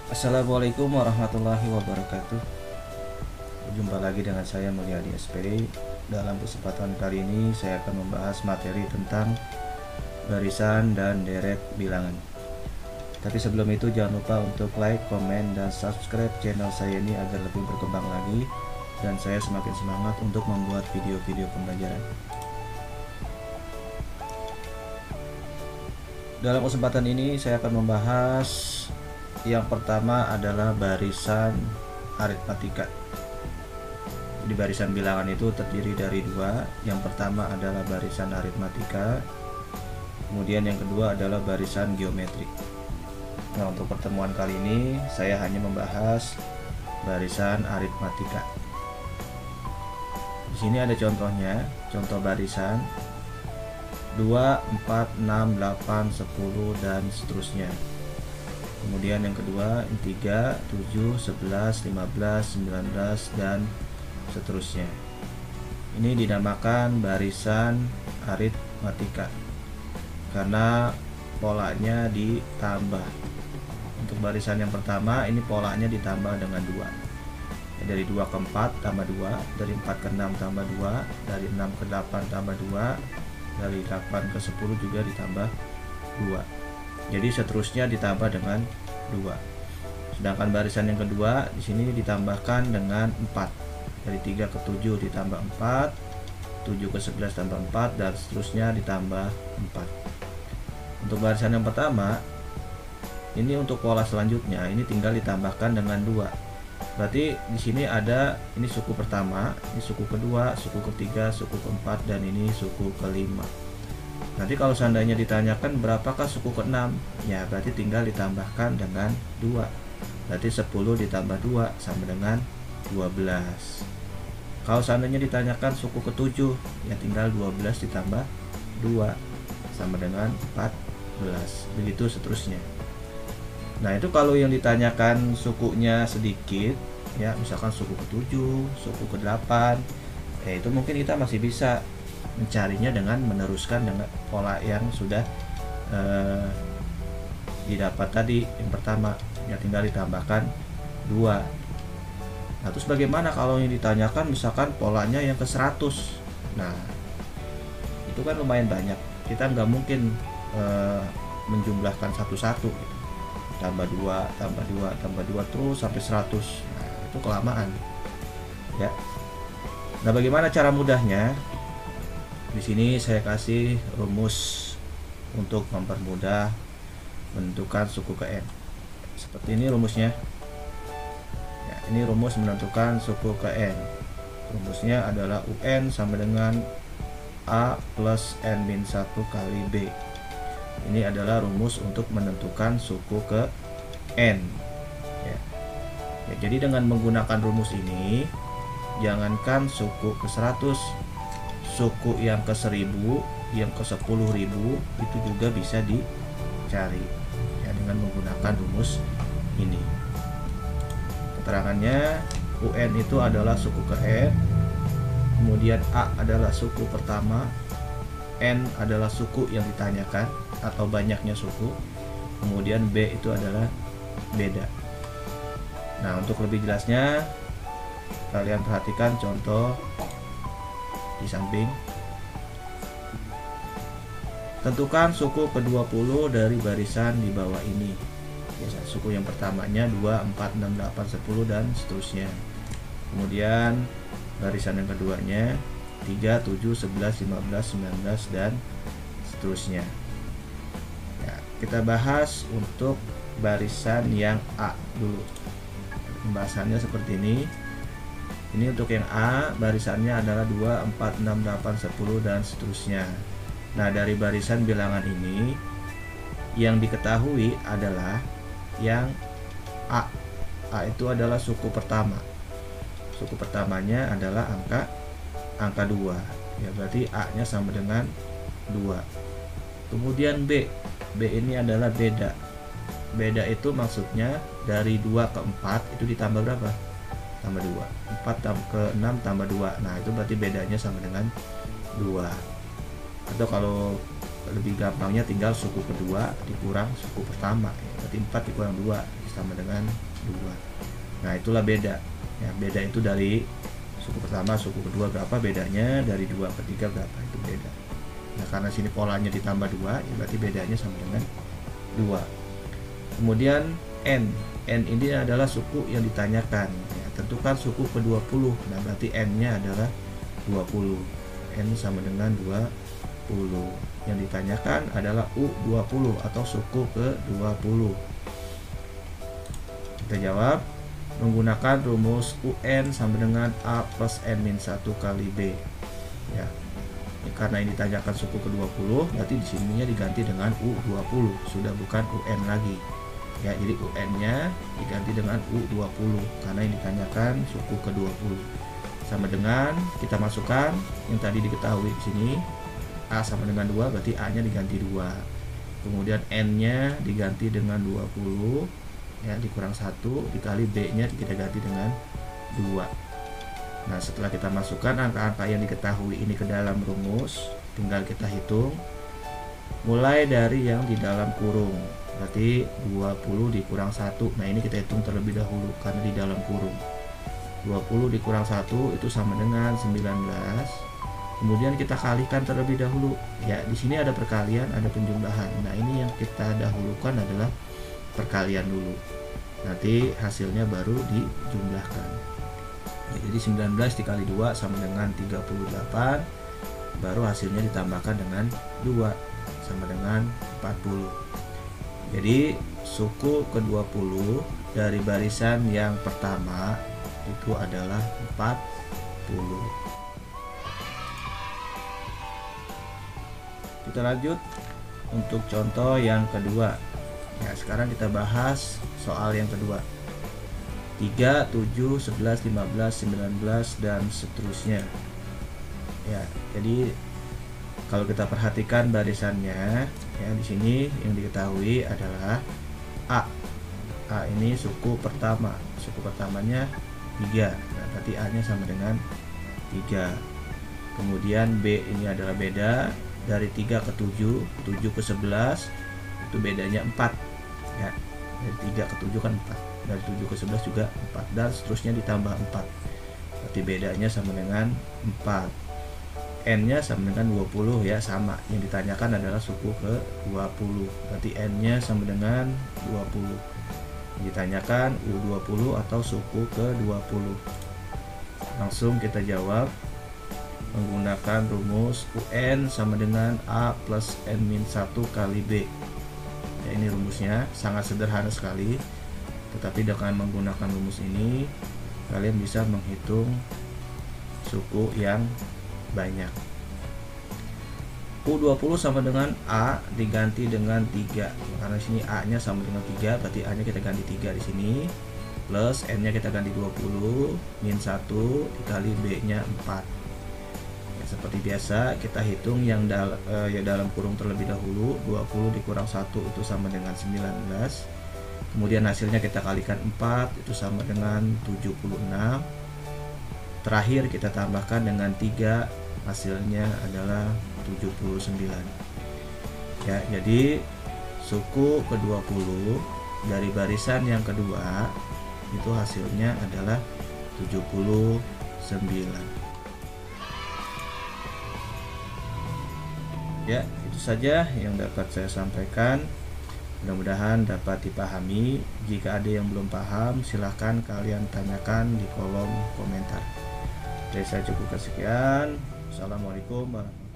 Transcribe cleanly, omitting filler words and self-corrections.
Assalamualaikum warahmatullahi wabarakatuh. Jumpa lagi dengan saya Mulyadi SPD. Dalam kesempatan kali ini saya akan membahas materi tentang barisan dan deret bilangan. Tapi sebelum itu jangan lupa untuk like, komen, dan subscribe channel saya ini agar lebih berkembang lagi dan saya semakin semangat untuk membuat video-video pembelajaran. Dalam kesempatan ini saya akan membahas yang pertama adalah barisan aritmatika. Di barisan bilangan itu terdiri dari dua. Yang pertama adalah barisan aritmatika, kemudian yang kedua adalah barisan geometri. Nah, untuk pertemuan kali ini saya hanya membahas barisan aritmatika. Di sini ada contohnya, contoh barisan 2, 4, 6, 8, 10 dan seterusnya. Kemudian yang kedua 3, 7, 11, 15, 19 dan seterusnya. Ini dinamakan barisan aritmatika karena polanya ditambah. Untuk barisan yang pertama ini polanya ditambah dengan 2. Dari 2 ke 4 tambah 2, dari 4 ke 6 tambah 2, dari 6 ke 8 tambah 2, dari 8 ke 10 juga ditambah 2. Jadi seterusnya ditambah dengan 2. Sedangkan barisan yang kedua di sini ditambahkan dengan 4. Dari 3 ke 7 ditambah 4, 7 ke 11 tambah 4 dan seterusnya ditambah 4. Untuk barisan yang pertama, ini untuk pola selanjutnya ini tinggal ditambahkan dengan 2. Berarti di sini ada ini suku pertama, ini suku kedua, suku ketiga, suku keempat dan ini suku kelima. Nanti kalau seandainya ditanyakan berapakah suku ke-6, ya berarti tinggal ditambahkan dengan 2. Berarti 10 ditambah 2 sama dengan 12. Kalau seandainya ditanyakan suku ke-7, ya tinggal 12 ditambah 2 sama dengan 14. Begitu seterusnya. Nah, itu kalau yang ditanyakan sukunya sedikit, ya misalkan suku ke-7, suku ke-8, ya itu mungkin kita masih bisa mencarinya dengan meneruskan dengan pola yang sudah didapat tadi yang pertama, ya tinggal ditambahkan 2. Nah, terus bagaimana kalau yang ditanyakan misalkan polanya yang ke 100? Nah, itu kan lumayan banyak, kita nggak mungkin menjumlahkan satu-satu gitu. Tambah 2, tambah 2, tambah 2 terus sampai 100. Nah, itu kelamaan ya. Nah, bagaimana cara mudahnya? Di sini saya kasih rumus untuk mempermudah menentukan suku ke n. Seperti ini rumusnya. Ya, ini rumus menentukan suku ke n. Rumusnya adalah UN sama dengan A plus N-1 kali B. Ini adalah rumus untuk menentukan suku ke n. Ya. Ya, jadi dengan menggunakan rumus ini, jangankan suku ke 100, suku yang ke 1000, yang ke 10.000 itu juga bisa dicari ya dengan menggunakan rumus ini. Keterangannya, UN itu adalah suku ke n, kemudian A adalah suku pertama, N adalah suku yang ditanyakan atau banyaknya suku, kemudian B itu adalah beda. Nah, untuk lebih jelasnya kalian perhatikan contoh di samping. Tentukan suku ke-20 dari barisan di bawah ini. Biasa, suku yang pertamanya 2, 4, 6, 8, 10 dan seterusnya. Kemudian barisan yang keduanya 3, 7, 11, 15, 19 dan seterusnya. Ya, kita bahas untuk barisan yang A dulu. Pembahasannya seperti ini. Ini untuk yang A, barisannya adalah 2, 4, 6, 8, 10 dan seterusnya. Nah, dari barisan bilangan ini yang diketahui adalah yang A. A itu adalah suku pertama. Suku pertamanya adalah angka 2. Ya, berarti A-nya sama dengan 2. Kemudian B. B ini adalah beda. Beda itu maksudnya dari 2 ke 4 itu ditambah berapa? Tambah 2. 4 ke 6 tambah 2. Nah, itu berarti bedanya sama dengan 2. Atau kalau lebih gampangnya tinggal suku kedua dikurang suku pertama ya. Berarti 4 dikurang 2 sama dengan 2. Nah itulah beda ya, beda itu dari suku pertama suku kedua berapa bedanya, dari 2 ke 3 berapa, itu beda. Nah karena sini polanya ditambah 2 ya, berarti bedanya sama dengan 2. Kemudian N ini adalah suku yang ditanyakan ya, tentukan suku ke 20. Nah berarti N nya adalah 20. N sama dengan 20. Yang ditanyakan adalah U20 atau suku ke 20. Kita jawab menggunakan rumus UN sama dengan A plus N-1 kali B ya. Karena ini ditanyakan suku ke-20, berarti di sininya diganti dengan U20, sudah bukan UN lagi ya. Jadi UN-nya diganti dengan U20 karena ini ditanyakan suku ke-20. Sama dengan kita masukkan yang tadi diketahui di sini, A sama dengan 2, berarti A-nya diganti 2. Kemudian N-nya diganti dengan 20 ya, dikurang 1 dikali B-nya kita ganti dengan 2. Nah setelah kita masukkan angka-angka yang diketahui ini ke dalam rumus, tinggal kita hitung mulai dari yang di dalam kurung. Berarti 20 dikurang 1. Nah ini kita hitung terlebih dahulu karena di dalam kurung. 20 dikurang 1 itu sama dengan 19. Kemudian kita kalikan terlebih dahulu ya. Di sini ada perkalian, ada penjumlahan. Nah ini yang kita dahulukan adalah perkalian dulu, nanti hasilnya baru dijumlahkan ya. Jadi 19 dikali 2 sama dengan 38, baru hasilnya ditambahkan dengan 2 sama dengan 40. Jadi suku ke-20 dari barisan yang pertama itu adalah 40. Kita lanjut untuk contoh yang kedua. Ya, sekarang kita bahas soal yang kedua. 3, 7, 11, 15, 19 dan seterusnya. Ya, jadi kalau kita perhatikan barisannya ya, di sini yang diketahui adalah A. A ini suku pertama. Suku pertamanya 3. Nah, berarti A-nya sama dengan 3. Kemudian B ini adalah beda dari 3 ke 7, 7 ke 11 itu bedanya 4. Ya, dari 3 ke 7 kan 4, dari 7 ke 11 juga 4, dan seterusnya ditambah 4, berarti bedanya sama dengan 4. N nya sama dengan 20 ya, sama, yang ditanyakan adalah suku ke 20, berarti N nya sama dengan 20. Yang ditanyakan U20 atau suku ke 20. Langsung kita jawab menggunakan rumus UN sama dengan A plus N-1 kali B ya. Ini rumusnya sangat sederhana sekali, tetapi dengan menggunakan rumus ini kalian bisa menghitung suku yang banyak. U20 sama dengan A diganti dengan 3 karena sini A nya sama dengan 3, berarti A nya kita ganti 3 di sini, plus N nya kita ganti 20 min 1 dikali B nya 4. Seperti biasa kita hitung yang dalam kurung terlebih dahulu. 20 dikurang 1 itu sama dengan 19. Kemudian hasilnya kita kalikan 4 itu sama dengan 76. Terakhir kita tambahkan dengan 3, hasilnya adalah 79. Ya, jadi suku ke-20 dari barisan yang kedua itu hasilnya adalah 79. Ya, itu saja yang dapat saya sampaikan. Mudah-mudahan dapat dipahami. Jika ada yang belum paham, silahkan kalian tanyakan di kolom komentar. Oke, saya cukupkan sekian. Assalamualaikum warahmatullahi wabarakatuh.